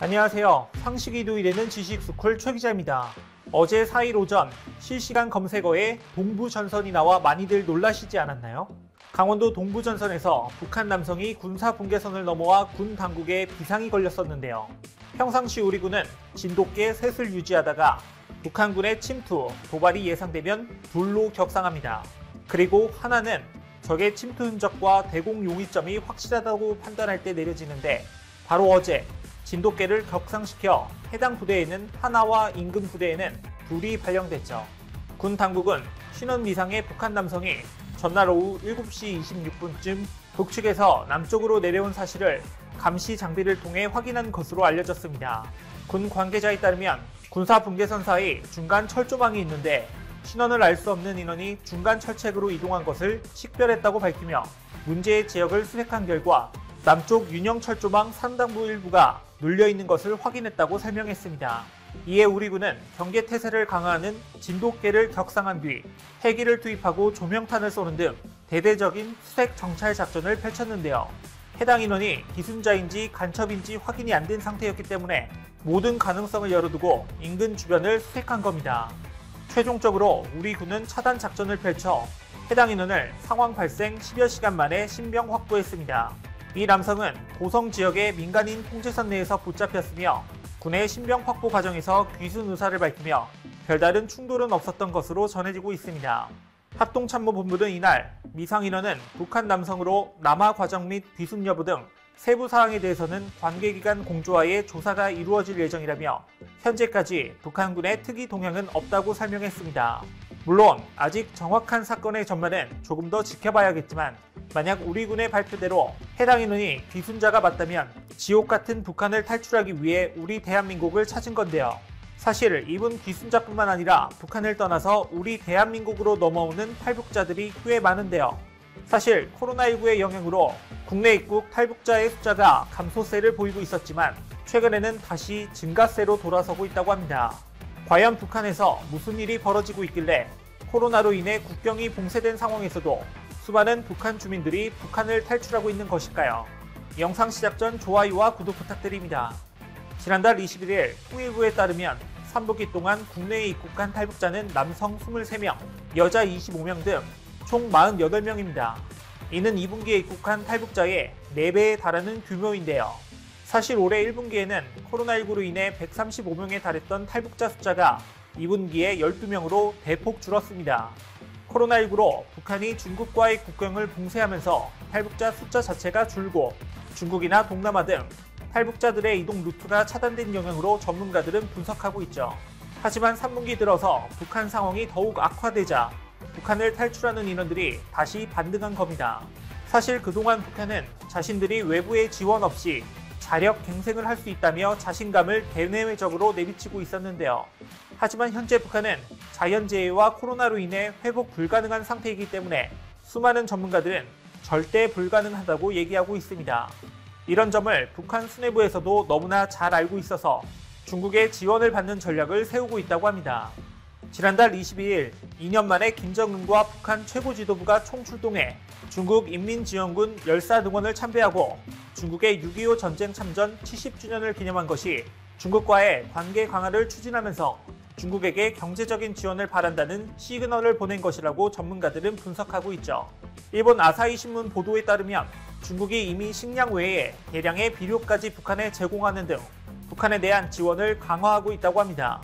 안녕하세요. 상식이 도움되는 지식스쿨 최 기자입니다. 어제 4일 오전 실시간 검색어에 동부전선이 나와 많이들 놀라시지 않았나요? 강원도 동부전선에서 북한 남성이 군사분계선을 넘어와 군 당국에 비상이 걸렸었는데요. 평상시 우리 군은 진돗개 셋을 유지하다가 북한군의 침투, 도발이 예상되면 둘로 격상합니다. 그리고 하나는 적의 침투 흔적과 대공 용의점이 확실하다고 판단할 때 내려지는데 바로 어제 진돗개를 격상시켜 해당 부대에는 하나와 인근 부대에는 둘이 발령됐죠. 군 당국은 신원 미상의 북한 남성이 전날 오후 7시 26분쯤 북측에서 남쪽으로 내려온 사실을 감시 장비를 통해 확인한 것으로 알려졌습니다. 군 관계자에 따르면 군사 분계선 사이 중간 철조망이 있는데 신원을 알 수 없는 인원이 중간 철책으로 이동한 것을 식별했다고 밝히며 문제의 지역을 수색한 결과 남쪽 윤영 철조망 상당부 일부가 눌려있는 것을 확인했다고 설명했습니다. 이에 우리 군은 경계태세를 강화하는 진돗개를 격상한 뒤 헬기를 투입하고 조명탄을 쏘는 등 대대적인 수색 정찰 작전을 펼쳤는데요. 해당 인원이 기순자인지 간첩인지 확인이 안 된 상태였기 때문에 모든 가능성을 열어두고 인근 주변을 수색한 겁니다. 최종적으로 우리 군은 차단 작전을 펼쳐 해당 인원을 상황 발생 10여 시간 만에 신병 확보했습니다. 이 남성은 고성 지역의 민간인 통제선 내에서 붙잡혔으며 군의 신병 확보 과정에서 귀순 의사를 밝히며 별다른 충돌은 없었던 것으로 전해지고 있습니다. 합동참모본부는 이날 미상 인원은 북한 남성으로 남하 과정 및 귀순 여부 등 세부 사항에 대해서는 관계기관 공조하에 조사가 이루어질 예정이라며 현재까지 북한군의 특이 동향은 없다고 설명했습니다. 물론 아직 정확한 사건의 전말은 조금 더 지켜봐야겠지만 만약 우리 군의 발표대로 해당 인원이 귀순자가 맞다면 지옥 같은 북한을 탈출하기 위해 우리 대한민국을 찾은 건데요. 사실 이분 귀순자뿐만 아니라 북한을 떠나서 우리 대한민국으로 넘어오는 탈북자들이 꽤 많은데요. 사실 코로나19의 영향으로 국내 입국 탈북자의 숫자가 감소세를 보이고 있었지만 최근에는 다시 증가세로 돌아서고 있다고 합니다. 과연 북한에서 무슨 일이 벌어지고 있길래 코로나로 인해 국경이 봉쇄된 상황에서도 수많은 북한 주민들이 북한을 탈출하고 있는 것일까요? 영상 시작 전 좋아요와 구독 부탁드립니다. 지난달 21일 통일부에 따르면 3분기 동안 국내에 입국한 탈북자는 남성 23명, 여자 25명 등 총 48명입니다. 이는 2분기에 입국한 탈북자의 4배에 달하는 규모인데요. 사실 올해 1분기에는 코로나19로 인해 135명에 달했던 탈북자 숫자가 2분기에 12명으로 대폭 줄었습니다. 코로나19로 북한이 중국과의 국경을 봉쇄하면서 탈북자 숫자 자체가 줄고 중국이나 동남아 등 탈북자들의 이동 루트가 차단된 영향으로 전문가들은 분석하고 있죠. 하지만 3분기 들어서 북한 상황이 더욱 악화되자 북한을 탈출하는 인원들이 다시 반등한 겁니다. 사실 그동안 북한은 자신들이 외부의 지원 없이 자력 갱생을 할 수 있다며 자신감을 대내외적으로 내비치고 있었는데요. 하지만 현재 북한은 자연재해와 코로나로 인해 회복 불가능한 상태이기 때문에 수많은 전문가들은 절대 불가능하다고 얘기하고 있습니다. 이런 점을 북한 수뇌부에서도 너무나 잘 알고 있어서 중국의 지원을 받는 전략을 세우고 있다고 합니다. 지난달 22일 2년 만에 김정은과 북한 최고 지도부가 총출동해 중국 인민지원군 열사등원을 참배하고 중국의 6.25 전쟁 참전 70주년을 기념한 것이 중국과의 관계 강화를 추진하면서 중국에게 경제적인 지원을 바란다는 시그널을 보낸 것이라고 전문가들은 분석하고 있죠. 일본 아사히 신문 보도에 따르면 중국이 이미 식량 외에 대량의 비료까지 북한에 제공하는 등 북한에 대한 지원을 강화하고 있다고 합니다.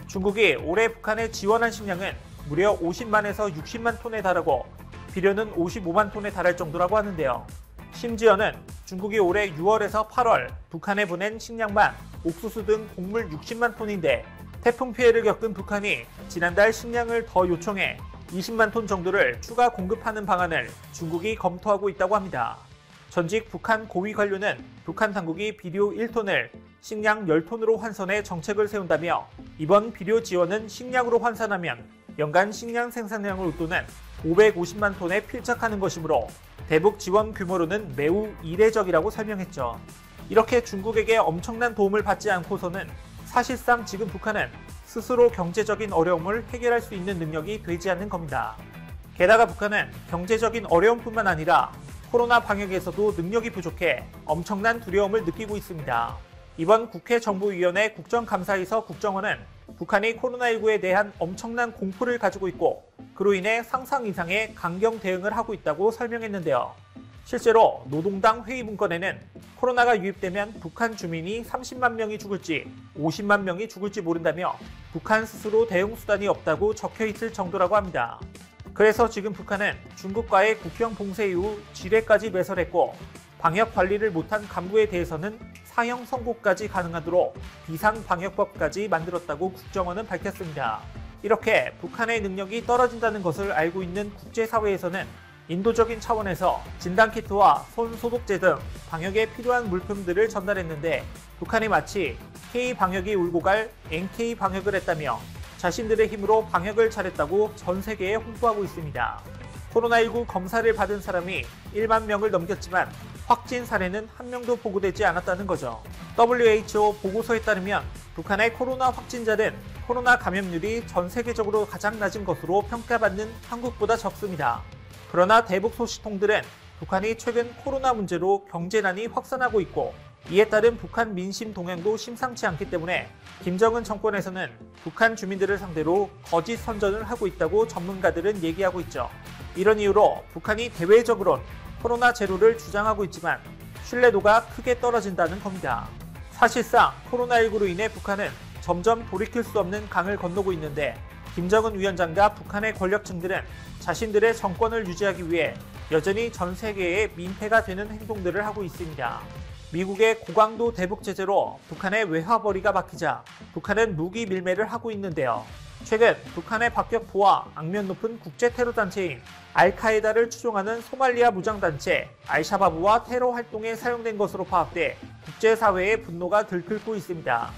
중국이 올해 북한에 지원한 식량은 무려 50만에서 60만 톤에 달하고 비료는 55만 톤에 달할 정도라고 하는데요. 심지어는 중국이 올해 6월에서 8월 북한에 보낸 식량만 옥수수 등 곡물 60만 톤인데 태풍 피해를 겪은 북한이 지난달 식량을 더 요청해 20만 톤 정도를 추가 공급하는 방안을 중국이 검토하고 있다고 합니다. 전직 북한 고위 관료는 북한 당국이 비료 1톤을 식량 10톤으로 환선해 정책을 세운다며 이번 비료 지원은 식량으로 환산하면 연간 식량 생산량을 웃도는 550만 톤에 필적하는 것이므로 대북 지원 규모로는 매우 이례적이라고 설명했죠. 이렇게 중국에게 엄청난 도움을 받지 않고서는 사실상 지금 북한은 스스로 경제적인 어려움을 해결할 수 있는 능력이 되지 않는 겁니다. 게다가 북한은 경제적인 어려움뿐만 아니라 코로나 방역에서도 능력이 부족해 엄청난 두려움을 느끼고 있습니다. 이번 국회 정보위원회 국정감사에서 국정원은 북한이 코로나19에 대한 엄청난 공포를 가지고 있고 그로 인해 상상 이상의 강경 대응을 하고 있다고 설명했는데요. 실제로 노동당 회의 문건에는 코로나가 유입되면 북한 주민이 30만 명이 죽을지 50만 명이 죽을지 모른다며 북한 스스로 대응 수단이 없다고 적혀 있을 정도라고 합니다. 그래서 지금 북한은 중국과의 국경 봉쇄 이후 지뢰까지 매설했고 방역 관리를 못한 간부에 대해서는 사형 선고까지 가능하도록 비상방역법까지 만들었다고 국정원은 밝혔습니다. 이렇게 북한의 능력이 떨어진다는 것을 알고 있는 국제사회에서는 인도적인 차원에서 진단키트와 손소독제 등 방역에 필요한 물품들을 전달했는데 북한이 마치 K방역이 울고 갈 NK방역을 했다며 자신들의 힘으로 방역을 잘했다고 전 세계에 홍보하고 있습니다. 코로나19 검사를 받은 사람이 1만 명을 넘겼지만 확진 사례는 한 명도 보고되지 않았다는 거죠. WHO 보고서에 따르면 북한의 코로나 확진자는 코로나 감염률이 전 세계적으로 가장 낮은 것으로 평가받는 한국보다 적습니다. 그러나 대북 소식통들은 북한이 최근 코로나 문제로 경제난이 확산하고 있고 이에 따른 북한 민심 동향도 심상치 않기 때문에 김정은 정권에서는 북한 주민들을 상대로 거짓 선전을 하고 있다고 전문가들은 얘기하고 있죠. 이런 이유로 북한이 대외적으론 코로나 제로를 주장하고 있지만 신뢰도가 크게 떨어진다는 겁니다. 사실상 코로나19로 인해 북한은 점점 돌이킬 수 없는 강을 건너고 있는데 김정은 위원장과 북한의 권력층들은 자신들의 정권을 유지하기 위해 여전히 전 세계의 민폐가 되는 행동들을 하고 있습니다. 미국의 고강도 대북 제재로 북한의 외화벌이가 막히자 북한은 무기 밀매를 하고 있는데요. 최근 북한의 박격포와 악명 높은 국제 테러 단체인 알카에다를 추종하는 소말리아 무장단체 알샤바브와 테러 활동에 사용된 것으로 파악돼 국제사회의 분노가 들끓고 있습니다.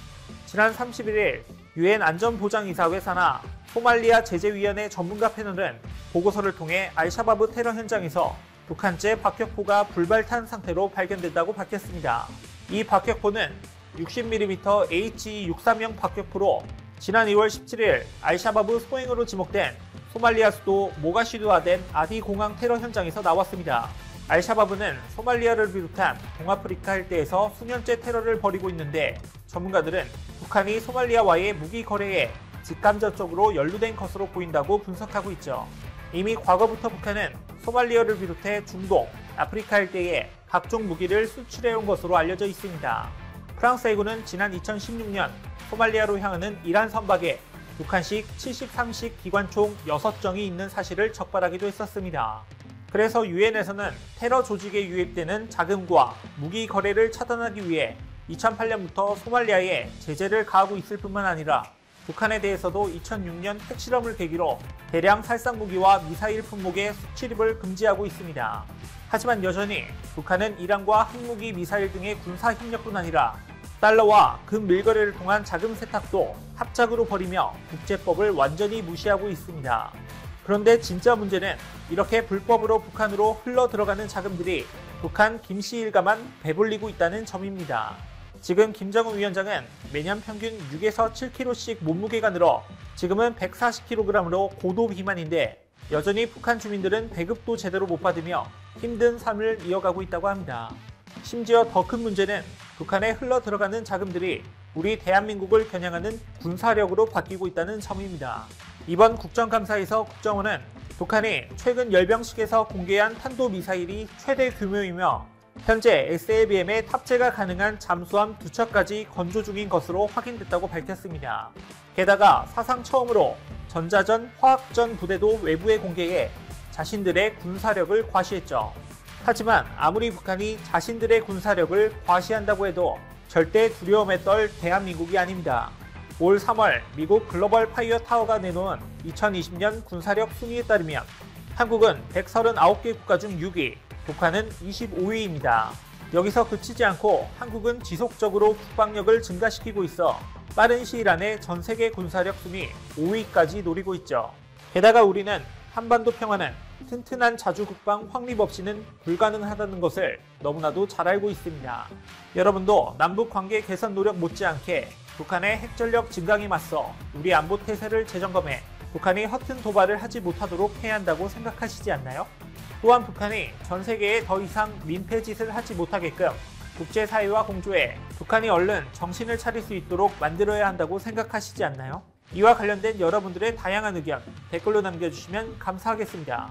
지난 31일 유엔 안전보장이사회 산하 소말리아 제재위원회 전문가 패널은 보고서를 통해 알샤바브 테러 현장에서 북한제 박격포가 불발탄 상태로 발견됐다고 밝혔습니다. 이 박격포는 60mm HE-63형 박격포로 지난 2월 17일 알샤바브 소행으로 지목된 소말리아 수도 모가시두화된 아디 공항 테러 현장에서 나왔습니다. 알샤바브는 소말리아를 비롯한 동아프리카 일대에서 수년째 테러를 벌이고 있는데 전문가들은 북한이 소말리아와의 무기 거래에 직간접적으로 연루된 것으로 보인다고 분석하고 있죠. 이미 과거부터 북한은 소말리아를 비롯해 중동, 아프리카 일대에 각종 무기를 수출해온 것으로 알려져 있습니다. 프랑스 해군은 지난 2016년 소말리아로 향하는 이란 선박에 북한식 73식 기관총 6정이 있는 사실을 적발하기도 했었습니다. 그래서 유엔에서는 테러 조직에 유입되는 자금과 무기 거래를 차단하기 위해 2008년부터 소말리아에 제재를 가하고 있을 뿐만 아니라 북한에 대해서도 2006년 핵실험을 계기로 대량 살상무기와 미사일 품목의 수출입을 금지하고 있습니다. 하지만 여전히 북한은 이란과 핵무기, 미사일 등의 군사 협력뿐 아니라 달러와 금 밀거래를 통한 자금 세탁도 합작으로 벌이며 국제법을 완전히 무시하고 있습니다. 그런데 진짜 문제는 이렇게 불법으로 북한으로 흘러 들어가는 자금들이 북한 김씨 일가만 배불리고 있다는 점입니다. 지금 김정은 위원장은 매년 평균 6에서 7kg씩 몸무게가 늘어 지금은 140kg으로 고도 비만인데 여전히 북한 주민들은 배급도 제대로 못 받으며 힘든 삶을 이어가고 있다고 합니다. 심지어 더 큰 문제는 북한에 흘러 들어가는 자금들이 우리 대한민국을 겨냥하는 군사력으로 바뀌고 있다는 점입니다. 이번 국정감사에서 국정원은 북한이 최근 열병식에서 공개한 탄도미사일이 최대 규모이며 현재 SLBM에 탑재가 가능한 잠수함 2척까지 건조 중인 것으로 확인됐다고 밝혔습니다. 게다가 사상 처음으로 전자전, 화학전 부대도 외부에 공개해 자신들의 군사력을 과시했죠. 하지만 아무리 북한이 자신들의 군사력을 과시한다고 해도 절대 두려움에 떨 대한민국이 아닙니다. 올 3월 미국 글로벌 파이어 타워가 내놓은 2020년 군사력 순위에 따르면 한국은 139개 국가 중 6위, 북한은 25위입니다. 여기서 그치지 않고 한국은 지속적으로 국방력을 증가시키고 있어 빠른 시일 안에 전 세계 군사력 순위 5위까지 노리고 있죠. 게다가 우리는 한반도 평화는 튼튼한 자주국방 확립 없이는 불가능하다는 것을 너무나도 잘 알고 있습니다. 여러분도 남북 관계 개선 노력 못지않게 북한의 핵전력 증강에 맞서 우리 안보 태세를 재점검해 북한이 허튼 도발을 하지 못하도록 해야 한다고 생각하시지 않나요? 또한 북한이 전 세계에 더 이상 민폐짓을 하지 못하게끔 국제사회와 공조해 북한이 얼른 정신을 차릴 수 있도록 만들어야 한다고 생각하시지 않나요? 이와 관련된 여러분들의 다양한 의견 댓글로 남겨주시면 감사하겠습니다.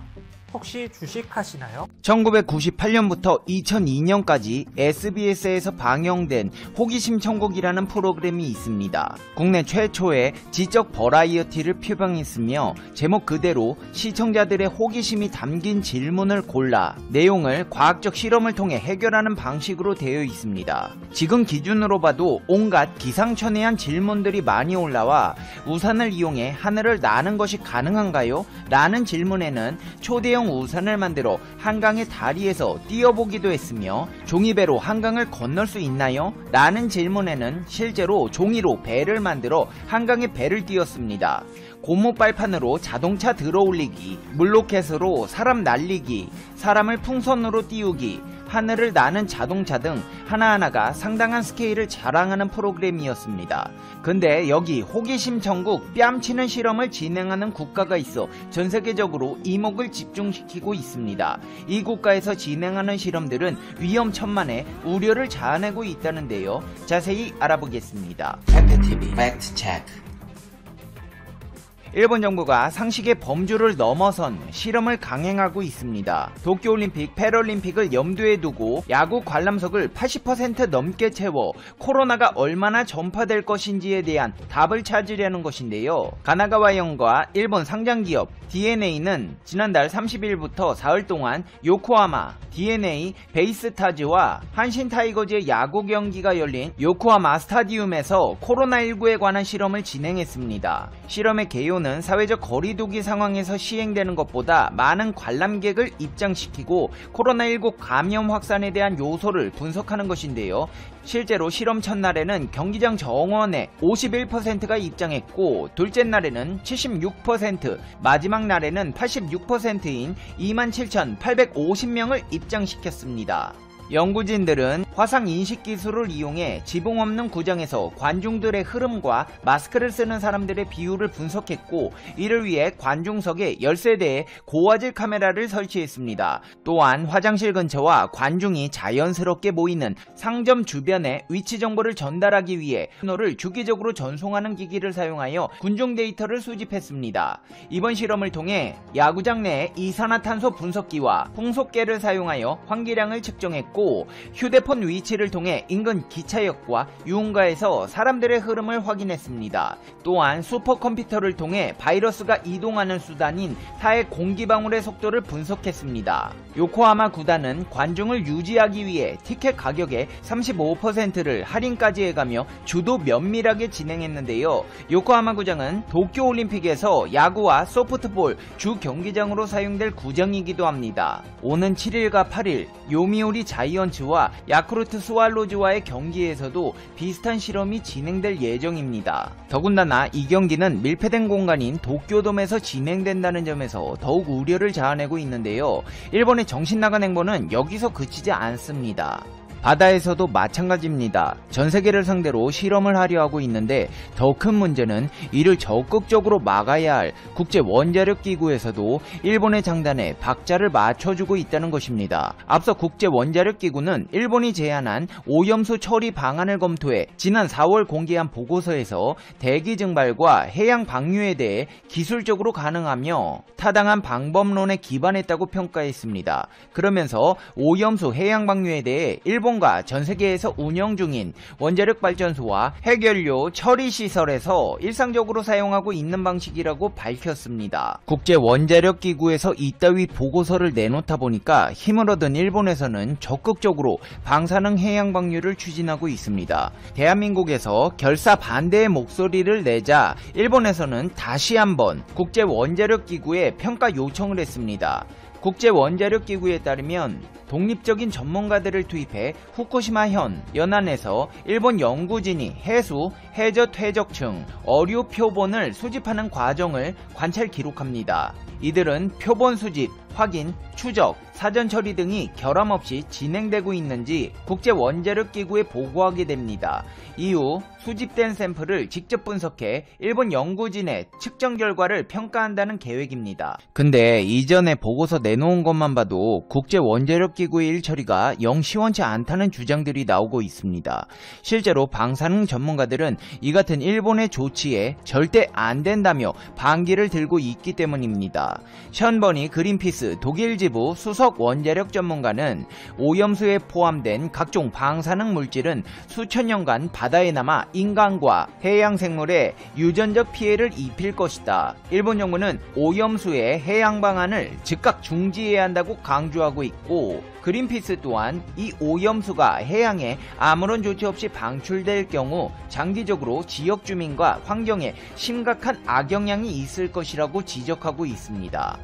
혹시 주식하시나요? 1998년부터 2002년까지 SBS에서 방영된 호기심 천국이라는 프로그램이 있습니다. 국내 최초의 지적 버라이어티를 표방했으며 제목 그대로 시청자들의 호기심이 담긴 질문을 골라 내용을 과학적 실험을 통해 해결하는 방식으로 되어 있습니다. 지금 기준으로 봐도 온갖 기상천외한 질문들이 많이 올라와 우산을 이용해 하늘을 나는 것이 가능한가요? 라는 질문에는 초대형 우산을 만들어 한강의 다리에서 띄워보기도 했으며 종이배로 한강을 건널 수 있나요? 라는 질문에는 실제로 종이로 배를 만들어 한강에 배를 띄웠습니다. 고무빨판으로 자동차 들어올리기, 물로켓으로 사람 날리기, 사람을 풍선으로 띄우기, 하늘을 나는 자동차 등 하나하나가 상당한 스케일을 자랑하는 프로그램이었습니다. 근데 여기 호기심 천국 뺨치는 실험을 진행하는 국가가 있어 전 세계적으로 이목을 집중시키고 있습니다. 이 국가에서 진행하는 실험들은 위험천만에 우려를 자아내고 있다는데요. 자세히 알아보겠습니다. 팩트TV 팩트체크. 일본 정부가 상식의 범주를 넘어선 실험을 강행하고 있습니다. 도쿄올림픽, 패럴림픽을 염두에 두고 야구 관람석을 80% 넘게 채워 코로나가 얼마나 전파될 것인지에 대한 답을 찾으려는 것인데요. 가나가와현과 일본 상장기업 DeNA는 지난달 30일부터 사흘 동안 요코하마 DeNA 베이스타즈와 한신 타이거즈의 야구 경기가 열린 요코하마 스타디움에서 코로나19에 관한 실험을 진행했습니다. 실험의 개요는 사회적 거리두기 상황에서 시행되는 것보다 많은 관람객을 입장시키고 코로나19 감염 확산에 대한 요소를 분석하는 것인데요. 실제로 실험 첫날에는 경기장 정원에 51%가 입장했고 둘째 날에는 76%, 마지막 날에는 86%인 27,850명을 입장시켰습니다. 연구진들은 화상인식 기술을 이용해 지붕 없는 구장에서 관중들의 흐름과 마스크를 쓰는 사람들의 비율을 분석했고 이를 위해 관중석에 10세대의 고화질 카메라를 설치했습니다. 또한 화장실 근처와 관중이 자연스럽게 모이는 상점 주변의 위치 정보를 전달하기 위해 신호를 주기적으로 전송하는 기기를 사용하여 군중 데이터를 수집했습니다. 이번 실험을 통해 야구장 내 이산화탄소 분석기와 풍속계를 사용하여 환기량을 측정했고 휴대폰 위치를 통해 인근 기차역과 유흥가에서 사람들의 흐름을 확인했습니다. 또한 슈퍼컴퓨터를 통해 바이러스가 이동하는 수단인 타의 공기방울의 속도를 분석했습니다. 요코하마 구단은 관중을 유지하기 위해 티켓 가격의 35%를 할인까지 해가며 주도 면밀하게 진행했는데요. 요코하마 구장은 도쿄올림픽에서 야구와 소프트볼 주 경기장으로 사용될 구장이기도 합니다. 오는 7일과 8일 요미우리 자이언츠와 야쿠르트 스왈로즈와의 경기에서도 비슷한 실험이 진행될 예정입니다. 더군다나 이 경기는 밀폐된 공간인 도쿄돔에서 진행된다는 점에서 더욱 우려를 자아내고 있는데요. 일본의 정신나간 행보는 여기서 그치지 않습니다. 바다에서도 마찬가지입니다. 전 세계를 상대로 실험을 하려 하고 있는데 더 큰 문제는 이를 적극적으로 막아야 할 국제원자력기구에서도 일본의 장단에 박자를 맞춰주고 있다는 것입니다. 앞서 국제원자력기구는 일본이 제안한 오염수 처리 방안을 검토해 지난 4월 공개한 보고서에서 대기 증발과 해양 방류에 대해 기술적으로 가능하며 타당한 방법론에 기반했다고 평가했습니다. 그러면서 오염수 해양 방류에 대해 일본과 전세계에서 운영 중인 원자력 발전소와 핵연료 처리 시설에서 일상적으로 사용하고 있는 방식이라고 밝혔습니다. 국제원자력기구에서 이따위 보고서를 내놓다 보니까 힘을 얻은 일본에서는 적극적으로 방사능 해양 방류를 추진하고 있습니다. 대한민국에서 결사 반대의 목소리를 내자 일본에서는 다시 한번 국제원자력기구에 평가 요청을 했습니다. 국제원자력기구에 따르면 독립적인 전문가들을 투입해 후쿠시마현 연안에서 일본 연구진이 해수, 해저 퇴적층, 어류 표본을 수집하는 과정을 관찰 기록합니다. 이들은 표본 수집, 확인, 추적, 사전 처리 등이 결함 없이 진행되고 있는지 국제원자력기구에 보고하게 됩니다. 이후 수집된 샘플을 직접 분석해 일본 연구진의 측정 결과를 평가한다는 계획입니다. 근데 이전에 보고서 내놓은 것만 봐도 국제원자력기구의 일처리가 영 시원치 않다는 주장들이 나오고 있습니다. 실제로 방사능 전문가들은 이 같은 일본의 조치에 절대 안 된다며 반기를 들고 있기 때문입니다. 션 버니 그린피스 독일 지부 수석 원자력 전문가는 오염수에 포함된 각종 방사능 물질은 수천 년간 바다에 남아 인간과 해양 생물에 유전적 피해를 입힐 것이다. 일본 정부는 오염수의 해양 방안을 즉각 중지해야 한다고 강조하고 있고, 그린피스 또한 이 오염수가 해양에 아무런 조치 없이 방출될 경우 장기적으로 지역 주민과 환경에 심각한 악영향이 있을 것이라고 지적하고 있습니다.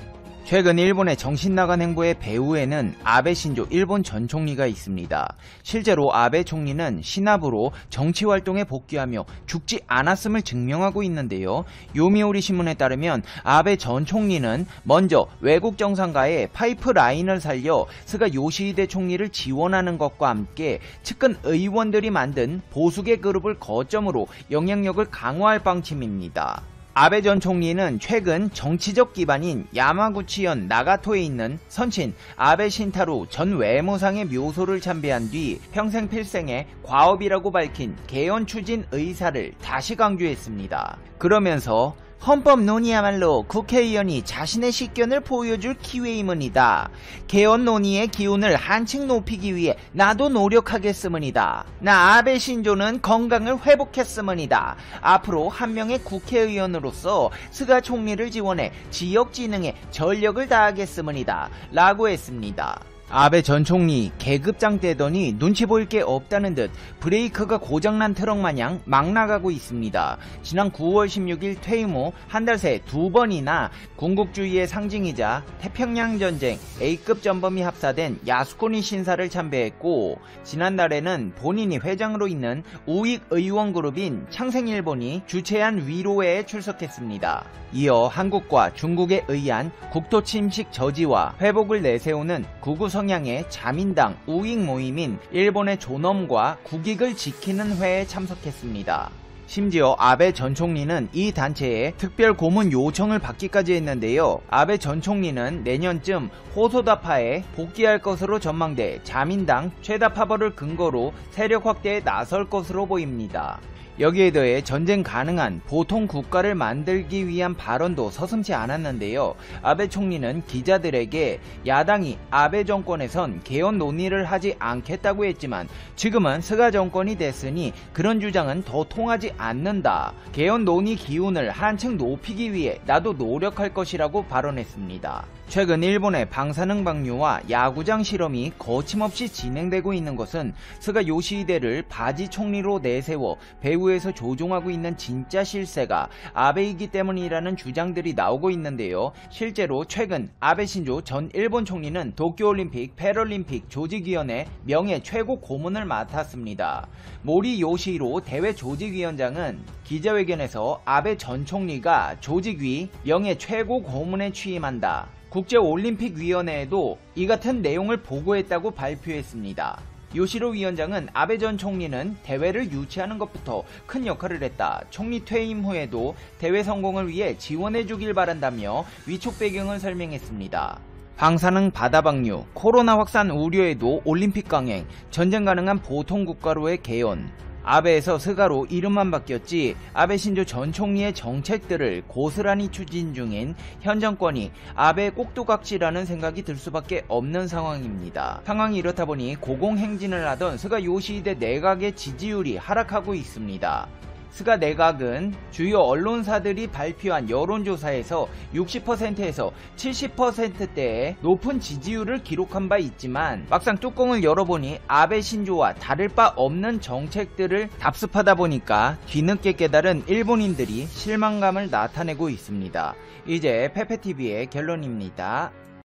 최근 일본의 정신나간 행보의 배후에는 아베 신조 일본 전 총리가 있습니다. 실제로 아베 총리는 신압으로 정치활동에 복귀하며 죽지 않았음을 증명하고 있는데요. 요미우리 신문에 따르면 아베 전 총리는 먼저 외국 정상과의 파이프라인을 살려 스가 요시히데 총리를 지원하는 것과 함께 측근 의원들이 만든 보수계 그룹을 거점으로 영향력을 강화할 방침입니다. 아베 전 총리는 최근 정치적 기반인 야마구치현 나가토에 있는 선친 아베 신타로 전 외무상의 묘소를 참배한 뒤 평생 필생의 과업이라고 밝힌 개헌 추진 의사를 다시 강조했습니다. 그러면서 헌법 논의야말로 국회의원이 자신의 식견을 보여줄 기회이문이다. 개헌 논의의 기운을 한층 높이기 위해 나도 노력하겠으문이다. 나 아베 신조는 건강을 회복했으문이다. 앞으로 한 명의 국회의원으로서 스가 총리를 지원해 지역 진흥에 전력을 다하겠으문이다. 라고 했습니다. 아베 전 총리 계급장 떼더니 눈치 보일 게 없다는 듯 브레이크가 고장난 트럭 마냥 막 나가고 있습니다. 지난 9월 16일 퇴임 후 한 달 새 2번이나 군국주의의 상징이자 태평양 전쟁 A급 전범이 합사된 야스쿠니 신사를 참배했고, 지난달에는 본인이 회장으로 있는 우익 의원 그룹인 창생일본이 주최한 위로회에 출석했습니다. 이어 한국과 중국에 의한 국토 침식 저지와 회복을 내세우는 구구 성향의 자민당 우익 모임인 일본의 존엄과 국익을 지키는 회에 참석했습니다. 심지어 아베 전 총리는 이 단체에 특별 고문 요청을 받기까지 했는데요. 아베 전 총리는 내년쯤 호소다파에 복귀할 것으로 전망돼 자민당 최다 파벌을 근거로 세력 확대에 나설 것으로 보입니다. 여기에 더해 전쟁 가능한 보통 국가를 만들기 위한 발언도 서슴지 않았는데요. 아베 총리는 기자들에게 야당이 아베 정권에선 개헌 논의를 하지 않겠다고 했지만 지금은 스가 정권이 됐으니 그런 주장은 더 통하지 않는다. 개헌 논의 기운을 한층 높이기 위해 나도 노력할 것이라고 발언했습니다. 최근 일본의 방사능 방류와 야구장 실험이 거침없이 진행되고 있는 것은 스가 요시히데를 바지 총리로 내세워 배후에서 조종하고 있는 진짜 실세가 아베이기 때문이라는 주장들이 나오고 있는데요. 실제로 최근 아베 신조 전 일본 총리는 도쿄올림픽 패럴림픽 조직위원회 명예 최고 고문을 맡았습니다. 모리 요시히로 대회 조직위원장은 기자회견에서 아베 전 총리가 조직위 명예 최고 고문에 취임한다. 국제올림픽위원회에도 이 같은 내용을 보고했다고 발표했습니다. 요시로 위원장은 아베 전 총리는 대회를 유치하는 것부터 큰 역할을 했다. 총리 퇴임 후에도 대회 성공을 위해 지원해주길 바란다며 위촉 배경을 설명했습니다. 방사능 바다 방류, 코로나 확산 우려에도 올림픽 강행, 전쟁 가능한 보통 국가로의 개헌. 아베에서 스가로 이름만 바뀌었지 아베 신조 전 총리의 정책들을 고스란히 추진 중인 현 정권이 아베의 꼭두각시라는 생각이 들 수밖에 없는 상황입니다. 상황이 이렇다 보니 고공행진을 하던 스가 요시히데 내각의 지지율이 하락하고 있습니다. 스가 내각은 주요 언론사들이 발표한 여론조사에서 60%에서 70%대의 높은 지지율을 기록한 바 있지만 막상 뚜껑을 열어보니 아베 신조와 다를 바 없는 정책들을 답습하다 보니까 뒤늦게 깨달은 일본인들이 실망감을 나타내고 있습니다. 이제 페페TV의 결론입니다.